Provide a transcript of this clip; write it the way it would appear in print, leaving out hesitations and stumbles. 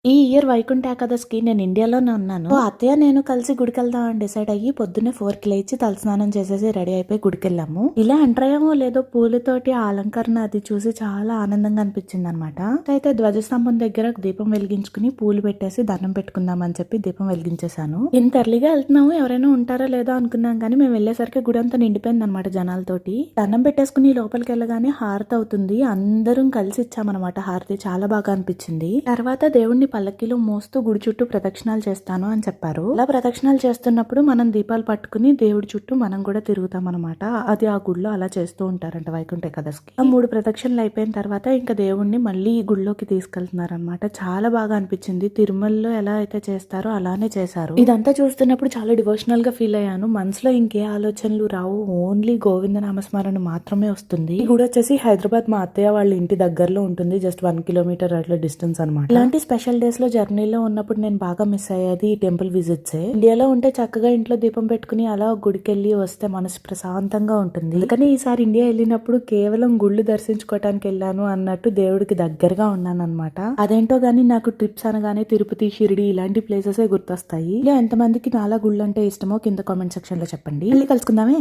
ఈ ఇయర్ వైకుంఠ ఏకాదశికి నేను ఇండియాలోనే ఉన్నాను. అత్తయ్య నేను కలిసి గుడికి వెళ్దాం అని డిసైడ్ అయ్యి పొద్దున్నే 4కి లేచి తలస్నానం చేసేసి రెడీ అయిపోయి గుడికి వెళ్ళాము. ఇలా ఎంటర్ అయ్యామో లేదో పూలతోటి ఆ అలంకరణ అది చూసి చాలా ఆనందంగా అనిపించింది అనమాట. అయితే ధ్వజస్తంభం దగ్గర దీపం వెలిగించుకుని పూలు పెట్టేసి దండం పెట్టుకుందాం అని చెప్పి దీపం వెలిగించేశాను. ఇంత ఎర్లీగా వెళ్తున్నాము, ఎవరైనా ఉంటారో లేదో అనుకున్నాం కానీ మేము వెళ్లేసరికి గుడి అంతా నిండిపోయింది అనమాట జనాలతోటి. దండం పెట్టేసుకుని లోపలికి వెళ్ళగానే హారతి అవుతుంది. అందరం కలిసి ఇచ్చామన్నమాట హారతి. చాలా బాగా అనిపించింది. తర్వాత దేవుణ్ణి పల్లకిలో మోస్తూ గుడి చుట్టూ ప్రదక్షిణాలు చేస్తాను అని చెప్పారు. ఇలా ప్రదక్షిణాలు చేస్తున్నప్పుడు మనం దీపాలు పట్టుకుని దేవుడి చుట్టూ మనం కూడా తిరుగుతాం అనమాట. అది ఆ గుడిలో అలా చేస్తూ ఉంటారంట వైకుంఠ ఏకాదశికి. 3 ప్రదక్షిణలు అయిపోయిన తర్వాత ఇంకా దేవుణ్ణి మళ్ళీ గుడిలోకి తీసుకెళ్తున్నారు అనమాట. చాలా బాగా అనిపించింది. తిరుమలలో ఎలా అయితే చేస్తారో అలానే చేశారు. ఇదంతా చూస్తున్నప్పుడు చాలా డివోషనల్ గా ఫీల్ అయ్యాను. మనసులో ఇంకే ఆలోచనలు రావు, ఓన్లీ గోవింద నామస్మరణ మాత్రమే వస్తుంది. ఈ గుడి వచ్చేసి హైదరాబాద్ మా అత్తయ్య వాళ్ళ ఇంటి దగ్గరలో ఉంటుంది. జస్ట్ 1 కిలోమీటర్ అట్లా డిస్టెన్స్ అనమాట. ఇలాంటి స్పెషల్ డేస్ లో జర్నీలో ఉన్నప్పుడు నేను బాగా మిస్ అయ్యేది ఈ టెంపుల్ విజిట్స్. ఇండియాలో ఉంటే చక్కగా ఇంట్లో దీపం పెట్టుకుని అలా గుడికి వెళ్ళి వస్తే మనసు ప్రశాంతంగా ఉంటుంది. కానీ ఈసారి ఇండియా వెళ్ళినప్పుడు కేవలం గుళ్ళు దర్శించుకోవటానికి వెళ్ళాను అన్నట్టు దేవుడికి దగ్గరగా ఉన్నాను అనమాట. అదేంటో గానీ నాకు ట్రిప్స్ అనగానే తిరుపతి, షిరిడి ఇలాంటి ప్లేసెస్ గుర్తొస్తాయి. ఇలా ఎంతమందికి నాలా గుళ్ళు అంటే ఇష్టమో కింద కామెంట్ సెక్షన్ లో చెప్పండి. మళ్ళీ కలుసుకుందామే.